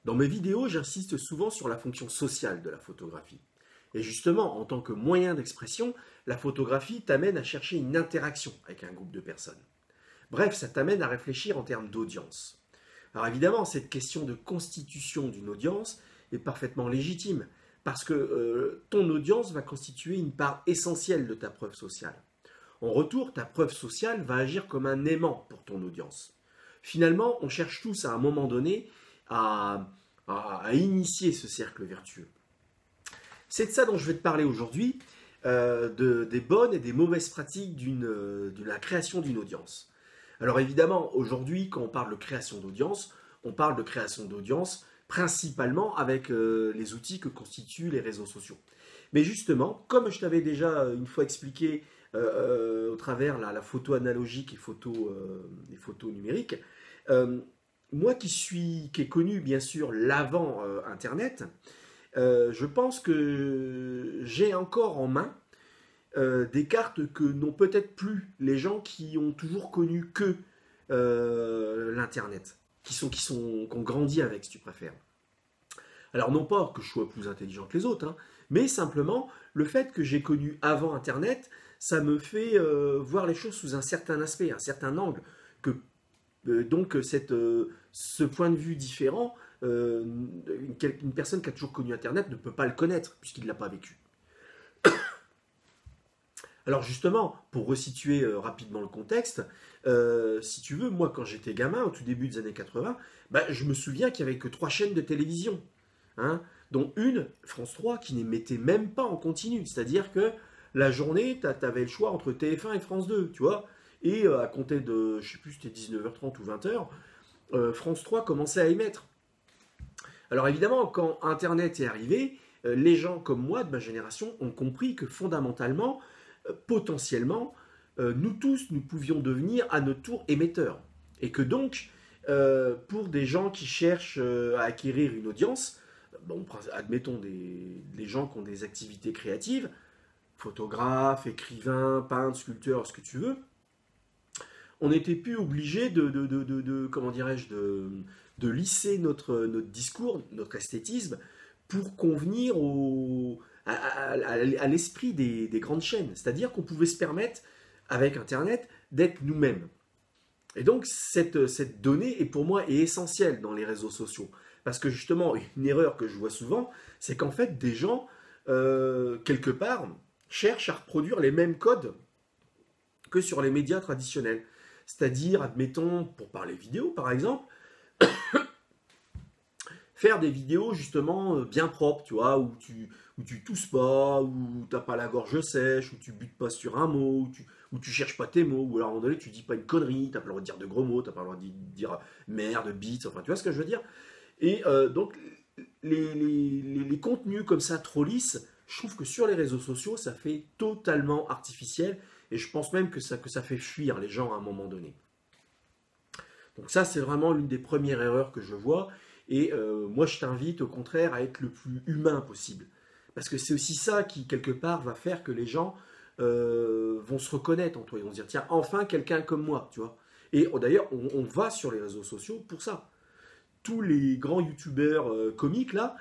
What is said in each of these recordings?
Dans mes vidéos, j'insiste souvent sur la fonction sociale de la photographie. Et justement, en tant que moyen d'expression, la photographie t'amène à chercher une interaction avec un groupe de personnes. Bref, ça t'amène à réfléchir en termes d'audience. Alors évidemment, cette question de constitution d'une audience est parfaitement légitime, parce que ton audience va constituer une part essentielle de ta preuve sociale. En retour, ta preuve sociale va agir comme un aimant pour ton audience. Finalement, on cherche tous à un moment donné à initier ce cercle vertueux. C'est de ça dont je vais te parler aujourd'hui, des bonnes et des mauvaises pratiques de la création d'une audience. Alors évidemment, aujourd'hui, quand on parle de création d'audience, on parle de création d'audience principalement avec les outils que constituent les réseaux sociaux. Mais justement, comme je t'avais déjà une fois expliqué au travers la photo analogique et les photos numériques, moi qui ai connu bien sûr l'avant Internet, je pense que j'ai encore en main des cartes que n'ont peut-être plus les gens qui ont toujours connu que l'Internet, qui ont grandi avec, si tu préfères. Alors non pas que je sois plus intelligent que les autres, hein, mais simplement le fait que j'ai connu avant Internet, ça me fait voir les choses sous un certain aspect, un certain angle, que donc ce point de vue différent, une personne qui a toujours connu Internet ne peut pas le connaître puisqu'il ne l'a pas vécu. Alors justement, pour resituer rapidement le contexte, si tu veux, moi quand j'étais gamin, au tout début des années 80, bah, je me souviens qu'il n'y avait que 3 chaînes de télévision, hein, dont une, France 3, qui n'émettait même pas en continu. C'est-à-dire que la journée, tu avais le choix entre TF1 et France 2, tu vois. Et à compter de, je sais plus, c'était 19h30 ou 20h, France 3 commençait à émettre. Alors évidemment, quand Internet est arrivé, les gens comme moi, de ma génération, ont compris que fondamentalement, potentiellement, nous tous, nous pouvions devenir à notre tour émetteurs. Et que donc, pour des gens qui cherchent à acquérir une audience, bon, admettons des gens qui ont des activités créatives, photographes, écrivains, peintres, sculpteurs, ce que tu veux, on n'était plus obligé comment dirais-je, de lisser notre discours, notre esthétisme, pour convenir à l'esprit des grandes chaînes. C'est-à-dire qu'on pouvait se permettre, avec Internet, d'être nous-mêmes. Et donc, cette donnée, pour moi, est essentielle dans les réseaux sociaux. Parce que justement, une erreur que je vois souvent, c'est qu'en fait, des gens, quelque part, cherchent à reproduire les mêmes codes que sur les médias traditionnels. C'est-à-dire, admettons, pour parler vidéo par exemple, faire des vidéos justement bien propres, tu vois, où tu tousses pas, où tu n'as pas la gorge sèche, où tu butes pas sur un mot, où tu cherches pas tes mots, ou alors à un moment donné tu dis pas une connerie, tu n'as pas le droit de dire de gros mots, tu n'as pas le droit de dire merde, bite, enfin tu vois ce que je veux dire. Et donc les contenus comme ça trop lisses, je trouve que sur les réseaux sociaux ça fait totalement artificiel, et je pense même que ça fait fuir les gens à un moment donné. Donc ça, c'est vraiment l'une des premières erreurs que je vois. Et moi, je t'invite au contraire à être le plus humain possible. Parce que c'est aussi ça qui, quelque part, va faire que les gens vont se reconnaître en toi. Ils vont se dire, tiens, enfin quelqu'un comme moi, tu vois. Et d'ailleurs, on va sur les réseaux sociaux pour ça. Tous les grands youtubeurs comiques, là,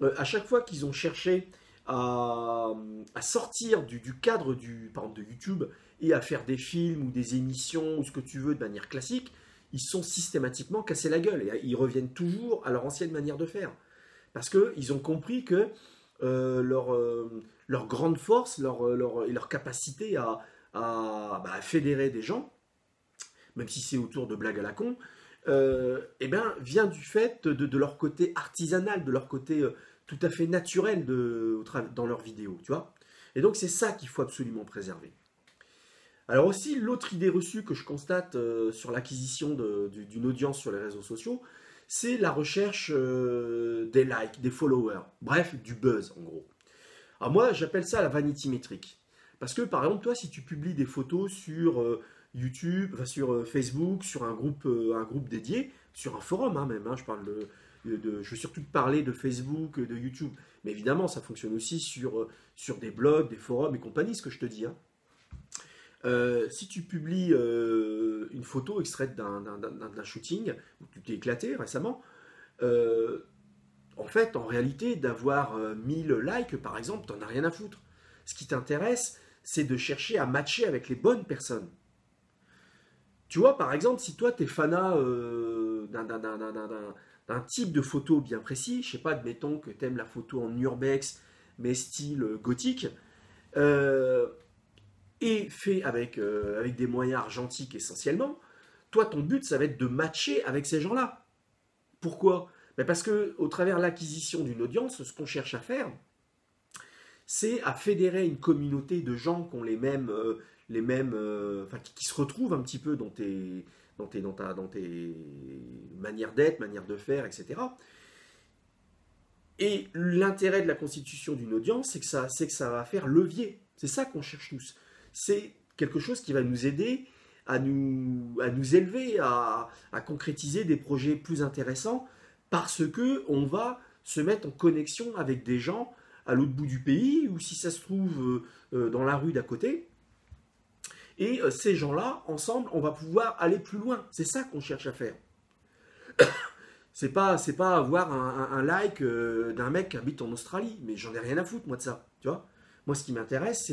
à chaque fois qu'ils ont cherché à, à sortir du cadre par exemple, de YouTube et à faire des films ou des émissions ou ce que tu veux de manière classique, ils sont systématiquement cassés la gueule et ils reviennent toujours à leur ancienne manière de faire. Parce qu'ils ont compris que leur grande force et leur capacité à fédérer des gens, même si c'est autour de blagues à la con, eh ben, vient du fait de leur côté artisanal, de leur côté tout à fait naturel dans leurs vidéos, tu vois. Et donc c'est ça qu'il faut absolument préserver. Alors aussi, l'autre idée reçue que je constate sur l'acquisition d'une audience sur les réseaux sociaux, c'est la recherche des likes, des followers, bref, du buzz en gros. Alors moi, j'appelle ça la vanity métrique. Parce que par exemple, toi, si tu publies des photos sur YouTube, enfin, sur Facebook, sur un groupe dédié, sur un forum même, hein, je veux surtout te parler de Facebook, de YouTube, mais évidemment, ça fonctionne aussi sur des blogs, des forums et compagnie, ce que je te dis, hein. Si tu publies une photo extraite d'un shooting où tu t'es éclaté récemment, En fait, en réalité, d'avoir 1000 likes, par exemple, t'en as rien à foutre. Ce qui t'intéresse, c'est de chercher à matcher avec les bonnes personnes. Tu vois, par exemple, si toi, t'es fanat d'un type de photo bien précis, je sais pas, admettons que t'aimes la photo en urbex, mais style gothique, euh, et fait avec des moyens argentiques essentiellement, toi, ton but, ça va être de matcher avec ces gens-là. Pourquoi? Ben parce que au travers de l'acquisition d'une audience, ce qu'on cherche à faire, c'est à fédérer une communauté de gens qui ont enfin, qui se retrouvent un petit peu dans tes manières d'être, manières de faire, etc. Et l'intérêt de la constitution d'une audience, c'est que ça va faire levier. C'est ça qu'on cherche tous. C'est quelque chose qui va nous aider à nous élever, à concrétiser des projets plus intéressants, parce que on va se mettre en connexion avec des gens à l'autre bout du pays, ou si ça se trouve dans la rue d'à côté. Et ces gens-là, ensemble, on va pouvoir aller plus loin. C'est ça qu'on cherche à faire. C'est pas avoir un like d'un mec qui habite en Australie, mais j'en ai rien à foutre, moi, de ça. Tu vois, moi, ce qui m'intéresse,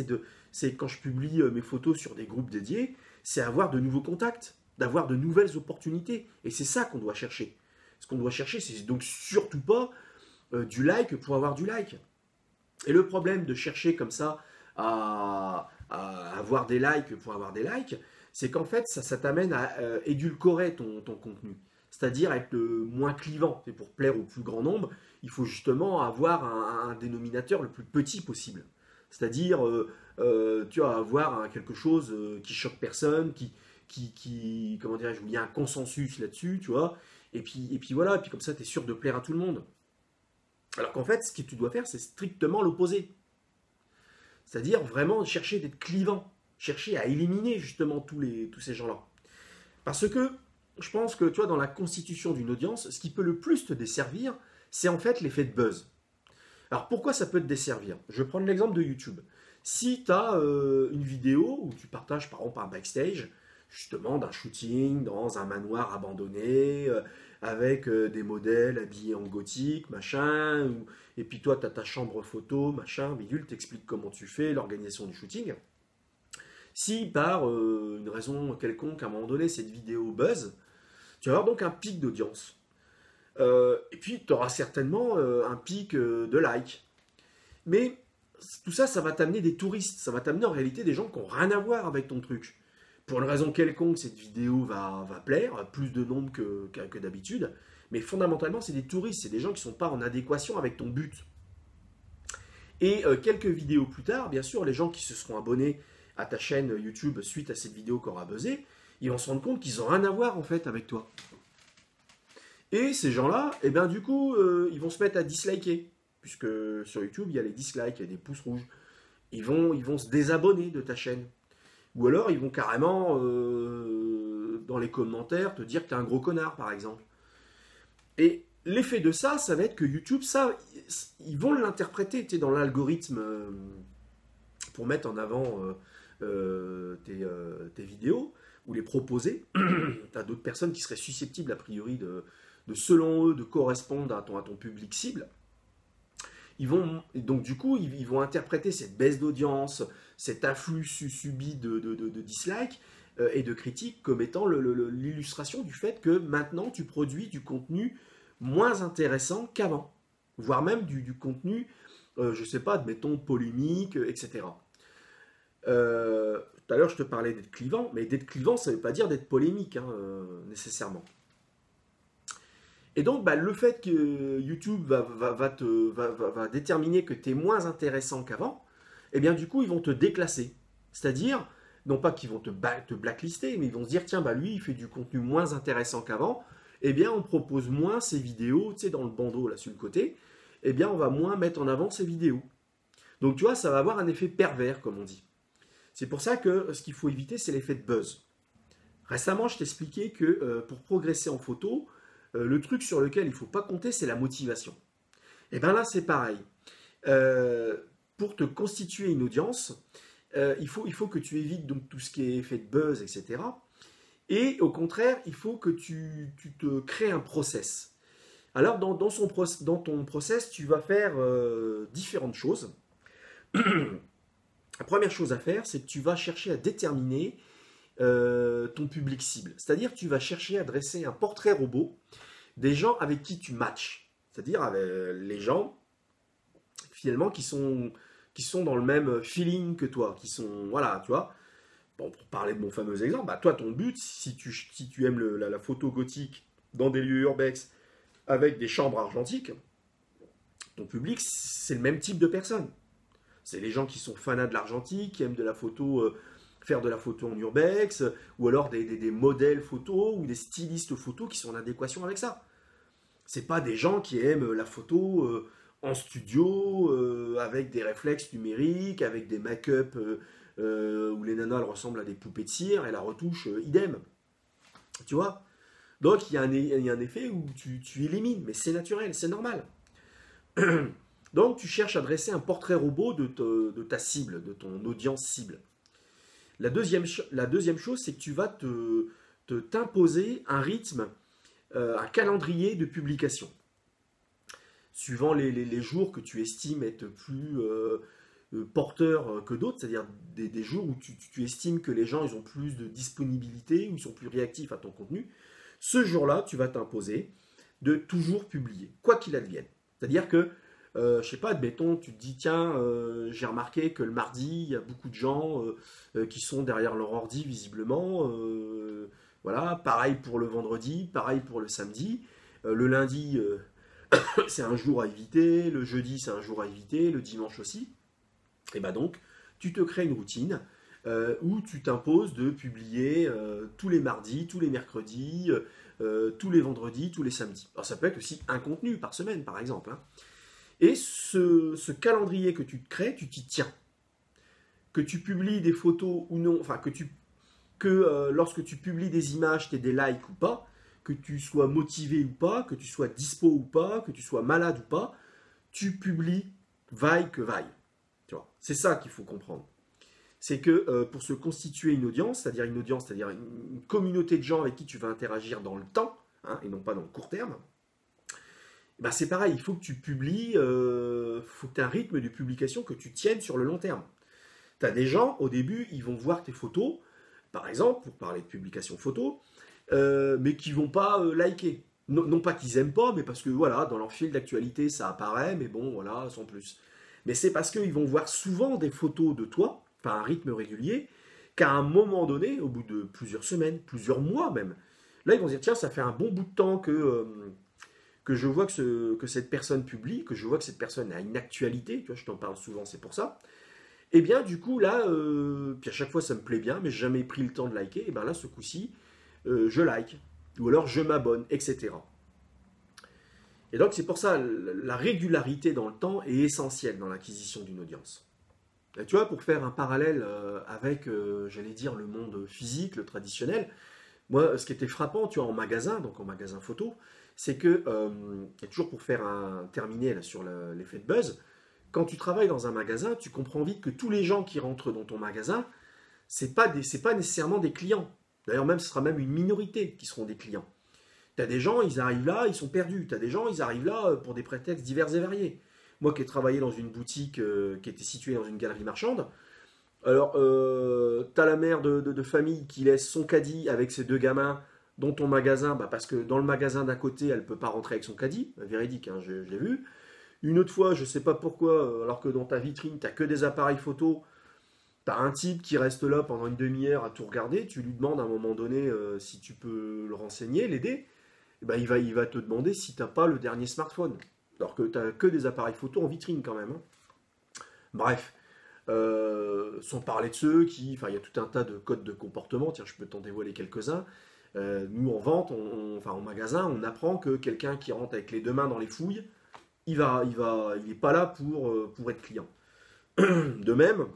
c'est quand je publie mes photos sur des groupes dédiés, c'est avoir de nouveaux contacts, d'avoir de nouvelles opportunités. Et c'est ça qu'on doit chercher. Ce qu'on doit chercher, c'est donc surtout pas du like pour avoir du like. Et le problème de chercher comme ça à avoir des likes pour avoir des likes, c'est qu'en fait, ça t'amène à édulcorer ton contenu. C'est-à-dire être moins clivant. Et pour plaire au plus grand nombre, il faut justement avoir un dénominateur le plus petit possible. C'est-à-dire, tu vas avoir quelque chose qui choque personne, comment dirais-je, où il y a un consensus là-dessus, tu vois. Et puis voilà, et puis comme ça, tu es sûr de plaire à tout le monde. Alors qu'en fait, ce que tu dois faire, c'est strictement l'opposé. C'est-à-dire vraiment chercher d'être clivant, chercher à éliminer justement tous ces gens-là. Parce que je pense que tu vois, dans la constitution d'une audience, ce qui peut le plus te desservir, c'est en fait l'effet de buzz. Alors pourquoi ça peut te desservir? Je vais prendre l'exemple de YouTube. Si tu as une vidéo où tu partages par exemple un backstage, justement d'un shooting dans un manoir abandonné, avec des modèles habillés en gothique, machin, et puis toi tu as ta chambre photo, machin, bidule, t'expliques comment tu fais, l'organisation du shooting. Si par une raison quelconque, à un moment donné, cette vidéo buzz, tu vas avoir donc un pic d'audience. Et puis tu auras certainement un pic de likes. Mais tout ça, ça va t'amener des touristes, ça va t'amener en réalité des gens qui n'ont rien à voir avec ton truc. Pour une raison quelconque, cette vidéo va plaire, plus de nombre que d'habitude, mais fondamentalement, c'est des touristes, c'est des gens qui ne sont pas en adéquation avec ton but. Et quelques vidéos plus tard, bien sûr, les gens qui se seront abonnés à ta chaîne YouTube suite à cette vidéo qui aura buzzé, ils vont se rendre compte qu'ils n'ont rien à voir en fait avec toi. Et ces gens-là, eh bien, du coup, ils vont se mettre à disliker, puisque sur YouTube, il y a les dislikes, il y a des pouces rouges. Ils vont se désabonner de ta chaîne. Ou alors, ils vont carrément, dans les commentaires, te dire que tu es un gros connard, par exemple. Et l'effet de ça, ça va être que YouTube, ça, ils vont l'interpréter dans l'algorithme pour mettre en avant tes vidéos, ou les proposer. Tu as d'autres personnes qui seraient susceptibles, a priori, selon eux, de correspondre à ton public cible. Donc du coup, ils vont interpréter cette baisse d'audience, cet afflux subi de dislikes et de critiques comme étant l'illustration du fait que maintenant tu produis du contenu moins intéressant qu'avant, voire même du contenu, je ne sais pas, admettons, polémique, etc. Tout à l'heure, je te parlais d'être clivant, mais d'être clivant, ça ne veut pas dire d'être polémique, nécessairement. Et donc, le fait que YouTube va déterminer que tu es moins intéressant qu'avant, eh bien, du coup, ils vont te déclasser. C'est-à-dire, non pas qu'ils vont te blacklister, mais ils vont se dire, tiens, lui, il fait du contenu moins intéressant qu'avant, eh bien, on propose moins ses vidéos, tu sais, dans le bandeau, là, sur le côté, eh bien, on va moins mettre en avant ses vidéos. Donc, tu vois, ça va avoir un effet pervers, comme on dit. C'est pour ça que ce qu'il faut éviter, c'est l'effet de buzz. Récemment, je t'expliquais que pour progresser en photo, le truc sur lequel il ne faut pas compter, c'est la motivation. Et bien là, c'est pareil. Pour te constituer une audience, il faut que tu évites donc tout ce qui est effet de buzz, etc. Et au contraire, il faut que tu te crées un process. Alors, dans ton process, tu vas faire différentes choses. La première chose à faire, c'est que tu vas chercher à déterminer ton public cible. C'est-à-dire que tu vas chercher à dresser un portrait robot des gens avec qui tu matches. C'est-à-dire avec les gens, finalement, qui sont dans le même feeling que toi, qui sont, voilà, tu vois. Bon, pour parler de mon fameux exemple, bah, toi, ton but, si tu aimes la photo gothique dans des lieux urbex avec des chambres argentiques, ton public, c'est le même type de personne. C'est les gens qui sont fanats de l'argentique, qui aiment de la photo, faire de la photo en urbex, ou alors des modèles photos ou des stylistes photos qui sont en adéquation avec ça. C'est pas des gens qui aiment la photo en studio, avec des réflexes numériques, avec des make-up où les nanas elles ressemblent à des poupées de cire et la retouche idem. Tu vois. Donc il y a un effet où tu élimines, mais c'est naturel, c'est normal. Donc tu cherches à dresser un portrait robot de ta cible, de ton audience cible. La deuxième chose, c'est que tu vas t'imposer un rythme, un calendrier de publication. Suivant les jours que tu estimes être plus porteurs que d'autres, c'est-à-dire des jours où tu estimes que les gens ils ont plus de disponibilité, ou ils sont plus réactifs à ton contenu, ce jour-là, tu vas t'imposer de toujours publier, quoi qu'il advienne. C'est-à-dire que, je sais pas, admettons, tu te dis, tiens, j'ai remarqué que le mardi, il y a beaucoup de gens qui sont derrière leur ordi, visiblement. Voilà, pareil pour le vendredi, pareil pour le samedi. Le lundi, c'est un jour à éviter, le jeudi, c'est un jour à éviter, le dimanche aussi. Et bah donc, tu te crées une routine où tu t'imposes de publier tous les mardis, tous les mercredis, tous les vendredis, tous les samedis. Alors ça peut être aussi un contenu par semaine, par exemple, hein. Et ce calendrier que tu te crées, tu t'y tiens. Que tu publies des photos ou non, enfin que lorsque tu publies des images, tu aies des likes ou pas, que tu sois motivé ou pas, que tu sois dispo ou pas, que tu sois malade ou pas, tu publies vaille que vaille. Tu vois, c'est ça qu'il faut comprendre. C'est que pour se constituer une audience, c'est-à-dire une communauté de gens avec qui tu vas interagir dans le temps, hein, et non pas dans le court terme, bah c'est pareil, il faut que tu publies, faut que tu aies un rythme de publication que tu tiennes sur le long terme. Tu as des gens, au début, ils vont voir tes photos, par exemple, pour parler de publication photo, mais qui vont pas liker. Non pas qu'ils aiment pas, mais parce que voilà, dans leur fil d'actualité, ça apparaît, mais bon, voilà, sans plus. Mais c'est parce qu'ils vont voir souvent des photos de toi, par un rythme régulier, qu'à un moment donné, au bout de plusieurs semaines, plusieurs mois même, là, ils vont se dire, tiens, ça fait un bon bout de temps que je vois que cette personne publie, que je vois que cette personne a une actualité, tu vois, je t'en parle souvent, c'est pour ça. Et bien, du coup, là, puis à chaque fois, ça me plaît bien, mais j'ai jamais pris le temps de liker, et bien là, ce coup-ci, je like, ou alors je m'abonne, etc. Et donc, c'est pour ça, la régularité dans le temps est essentielle dans l'acquisition d'une audience. Et tu vois, pour faire un parallèle avec, j'allais dire, le monde physique, le traditionnel, moi, ce qui était frappant, tu vois, en magasin, donc en magasin photo, c'est que, et toujours pour faire terminer là, sur l'effet de buzz, quand tu travailles dans un magasin, tu comprends vite que tous les gens qui rentrent dans ton magasin, c'est pas nécessairement des clients. D'ailleurs, même ce sera même une minorité qui seront des clients. Tu as des gens, ils arrivent là, ils sont perdus. Tu as des gens, ils arrivent là pour des prétextes divers et variés. Moi qui ai travaillé dans une boutique qui était située dans une galerie marchande, alors tu as la mère de famille qui laisse son caddie avec ses deux gamins dans ton magasin, bah, parce que dans le magasin d'à côté, elle ne peut pas rentrer avec son caddie, véridique, hein, je l'ai vu. Une autre fois, je ne sais pas pourquoi, alors que dans ta vitrine, tu n'as que des appareils photo, tu as un type qui reste là pendant une demi-heure à tout regarder, tu lui demandes à un moment donné si tu peux le renseigner, l'aider, et ben, il va te demander si tu n'as pas le dernier smartphone, alors que tu n'as que des appareils photo en vitrine quand même, hein. Bref, sans parler de ceux qui, enfin il y a tout un tas de codes de comportement, tiens je peux t'en dévoiler quelques-uns. Nous en vente, enfin en magasin, on apprend que quelqu'un qui rentre avec les deux mains dans les fouilles, il est pas là pour être client. De même,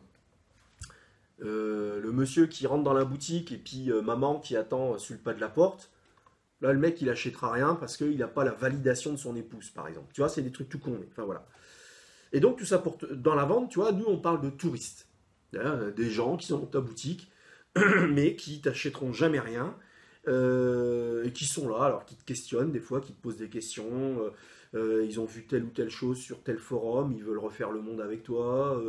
le monsieur qui rentre dans la boutique et puis maman qui attend sur le pas de la porte, là le mec il achètera rien parce qu'il n'a pas la validation de son épouse par exemple. Tu vois, c'est des trucs tout cons. Enfin voilà. Et donc tout ça dans la vente, tu vois, nous on parle de touristes. Des gens qui sont dans ta boutique, mais qui t'achèteront jamais rien, et qui sont là, alors qui te questionnent des fois, qui te posent des questions. Ils ont vu telle ou telle chose sur tel forum, ils veulent refaire le monde avec toi.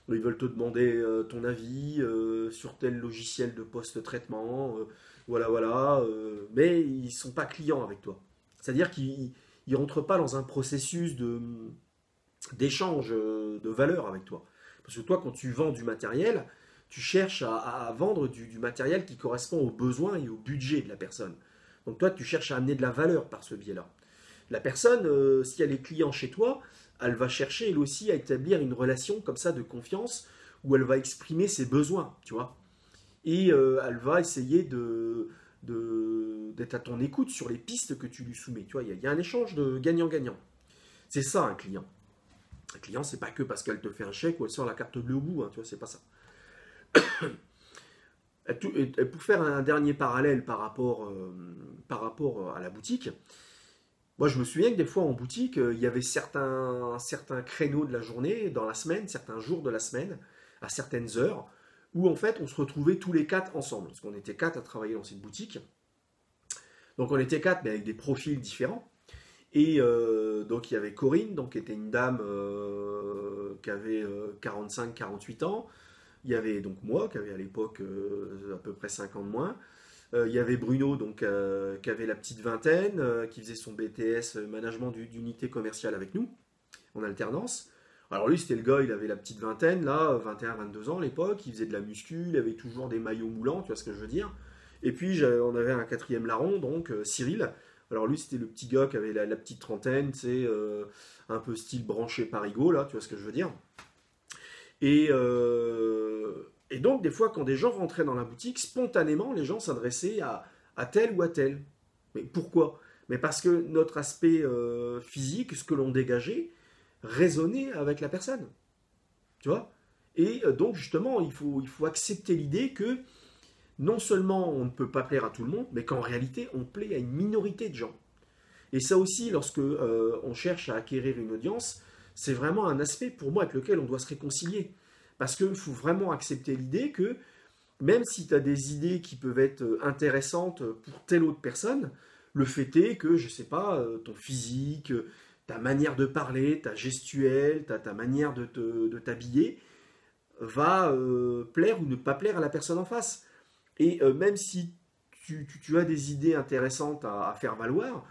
Ils veulent te demander ton avis sur tel logiciel de post-traitement. Voilà, voilà. Mais ils ne sont pas clients avec toi. C'est-à-dire qu'ils ne rentrent pas dans un processus d'échange de valeur avec toi. Parce que toi, quand tu vends du matériel, tu cherches à vendre du matériel qui correspond aux besoins et au budget de la personne. Donc toi, tu cherches à amener de la valeur par ce biais-là. La personne, si elle est client chez toi, elle va chercher elle aussi à établir une relation comme ça de confiance où elle va exprimer ses besoins, tu vois. Et elle va essayer d'être à ton écoute sur les pistes que tu lui soumets. Tu vois, il y a un échange de gagnant-gagnant. C'est ça un client. Un client, c'est pas que parce qu'elle te fait un chèque ou elle sort la carte bleue au bout, hein, tu vois, c'est pas ça. Et pour faire un dernier parallèle par rapport à la boutique, moi je me souviens que des fois en boutique, il y avait certains créneaux de la journée, dans la semaine, certains jours de la semaine, à certaines heures, où en fait on se retrouvait tous les quatre ensemble, parce qu'on était quatre à travailler dans cette boutique. Donc on était quatre, mais avec des profils différents. Et donc il y avait Corinne, donc, qui était une dame qui avait 45-48 ans. Il y avait donc moi, qui avait à l'époque à peu près 5 ans de moins. Il y avait Bruno, donc, qui avait la petite vingtaine, qui faisait son BTS management d'unité commerciale avec nous, en alternance. Alors lui, c'était le gars, il avait la petite vingtaine, là, 21-22 ans à l'époque, il faisait de la muscu, il avait toujours des maillots moulants, tu vois ce que je veux dire. Et puis, on avait un quatrième larron, donc Cyril. Alors lui, c'était le petit gars qui avait la petite trentaine, tu sais, un peu style branché parigot, là, tu vois ce que je veux dire. Et donc, des fois, quand des gens rentraient dans la boutique, spontanément, les gens s'adressaient à tel ou à tel. Mais pourquoi? Mais parce que notre aspect physique, ce que l'on dégageait, résonnait avec la personne. Tu vois? Et donc, justement, il faut accepter l'idée que non seulement on ne peut pas plaire à tout le monde, mais qu'en réalité, on plaît à une minorité de gens. Et ça aussi, lorsque on cherche à acquérir une audience, c'est vraiment un aspect pour moi avec lequel on doit se réconcilier. Parce qu'il faut vraiment accepter l'idée que même si tu as des idées qui peuvent être intéressantes pour telle autre personne, le fait est que, je ne sais pas, ton physique, ta manière de parler, ta gestuelle, ta manière de t'habiller, va plaire ou ne pas plaire à la personne en face. Et même si tu as des idées intéressantes à faire valoir,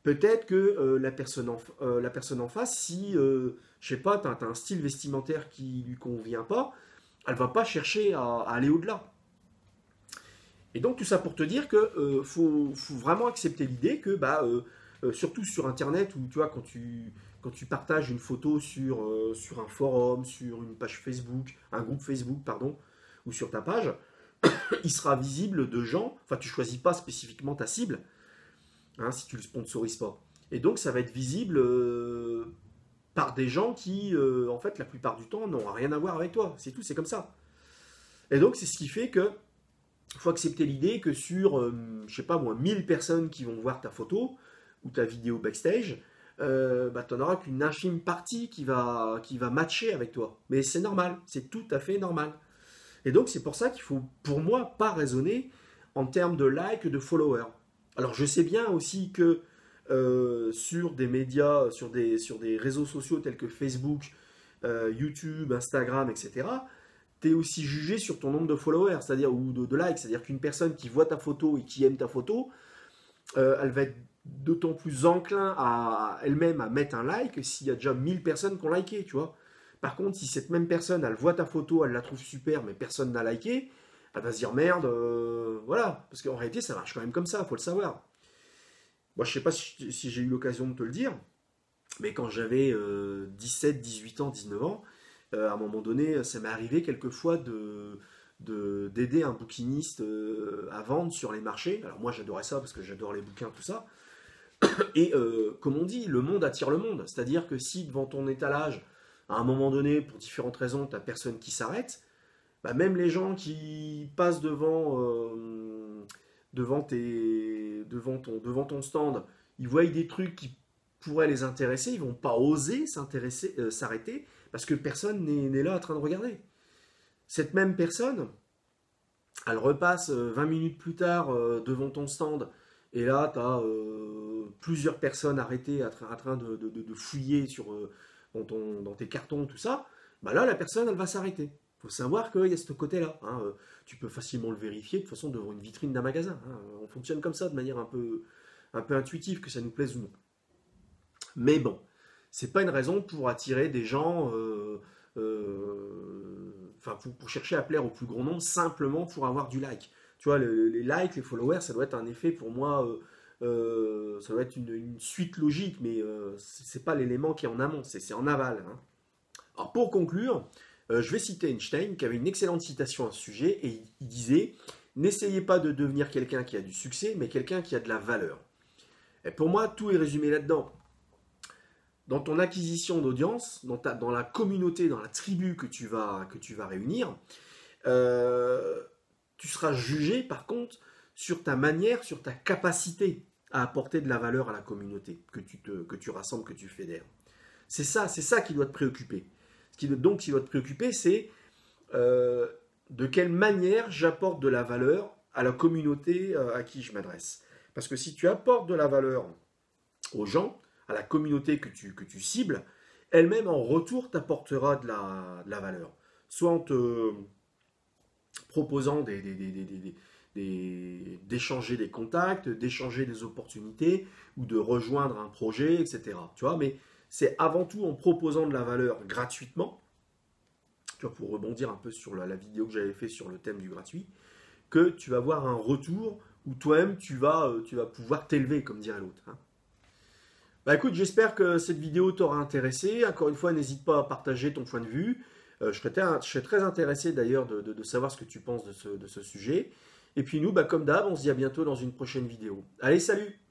peut-être que la personne en face, si, je sais pas, tu as un style vestimentaire qui lui convient pas, elle va pas chercher à aller au-delà. Et donc tout ça pour te dire que faut vraiment accepter l'idée que, surtout sur Internet, où tu vois, quand tu partages une photo sur un forum, sur une page Facebook, un groupe Facebook, pardon, ou sur ta page, il sera visible de gens, enfin tu choisis pas spécifiquement ta cible, hein, si tu le sponsorises pas. Et donc ça va être visible par des gens qui, en fait, la plupart du temps, n'ont rien à voir avec toi. C'est tout, c'est comme ça. Et donc c'est ce qui fait que faut accepter l'idée que sur, je sais pas moi, 1000 personnes qui vont voir ta photo ou ta vidéo backstage, tu n'en auras qu'une infime partie qui va matcher avec toi. Mais c'est normal, c'est tout à fait normal. Et donc c'est pour ça qu'il faut, pour moi, pas raisonner en termes de likes, de followers. Alors je sais bien aussi que sur des médias, sur des réseaux sociaux tels que Facebook, YouTube, Instagram, etc., tu es aussi jugé sur ton nombre de followers, c'est-à-dire ou de likes. C'est-à-dire qu'une personne qui voit ta photo et qui aime ta photo, elle va être d'autant plus enclin à elle-même à mettre un like s'il y a déjà 1000 personnes qui ont liké, tu vois. Par contre, si cette même personne, elle voit ta photo, elle la trouve super, mais personne n'a liké, elle va se dire merde, voilà. Parce qu'en réalité, ça marche quand même comme ça, faut le savoir. Moi, je sais pas si j'ai eu l'occasion de te le dire, mais quand j'avais 17, 18 ans, 19 ans, à un moment donné, ça m'est arrivé quelquefois d'aider un bouquiniste à vendre sur les marchés. Alors moi, j'adorais ça parce que j'adore les bouquins, tout ça. Et comme on dit, le monde attire le monde. C'est-à-dire que si devant ton étalage, à un moment donné, pour différentes raisons, tu n'as personne qui s'arrête, même les gens qui passent devant ton stand, ils voient des trucs qui pourraient les intéresser, ils vont pas oser s'arrêter, parce que personne n'est là en train de regarder. Cette même personne, Elle repasse 20 minutes plus tard devant ton stand, et là, tu as plusieurs personnes arrêtées en train de fouiller dans tes cartons, tout ça. Bah là, la personne, elle va s'arrêter. Il faut savoir qu'il y a ce côté-là. Hein. Tu peux facilement le vérifier de toute façon devant une vitrine d'un magasin. Hein. On fonctionne comme ça, de manière un peu intuitive, que ça nous plaise ou non. Mais bon, c'est pas une raison pour attirer des gens, enfin pour chercher à plaire au plus grand nombre simplement pour avoir du like. Tu vois, les likes, les followers, ça doit être un effet pour moi, ça doit être une suite logique, mais c'est pas l'élément qui est en amont, c'est en aval. Hein. Alors pour conclure, je vais citer Einstein qui avait une excellente citation à ce sujet et il disait: n'essayez pas de devenir quelqu'un qui a du succès, mais quelqu'un qui a de la valeur. Et pour moi, tout est résumé là-dedans. Dans ton acquisition d'audience, dans la communauté, dans la tribu que tu vas réunir, euh, tu seras jugé par contre sur ta manière, sur ta capacité à apporter de la valeur à la communauté que tu rassembles, que tu fédères. C'est ça qui doit te préoccuper. Qui doit te préoccuper, c'est de quelle manière j'apporte de la valeur à la communauté à qui je m'adresse. Parce que si tu apportes de la valeur aux gens, à la communauté que tu cibles, elle-même en retour t'apportera de la valeur. Soit en te proposant d'échanger des contacts, d'échanger des opportunités, ou de rejoindre un projet, etc. Tu vois, mais c'est avant tout en proposant de la valeur gratuitement, tu vois, pour rebondir un peu sur la vidéo que j'avais fait sur le thème du gratuit, que tu vas avoir un retour où toi-même tu vas pouvoir t'élever, comme dirait l'autre. Hein. Bah écoute, j'espère que cette vidéo t'aura intéressé. Encore une fois, n'hésite pas à partager ton point de vue. Je serais très intéressé d'ailleurs de savoir ce que tu penses de ce sujet. Et puis nous, bah, comme d'hab, on se dit à bientôt dans une prochaine vidéo. Allez, salut!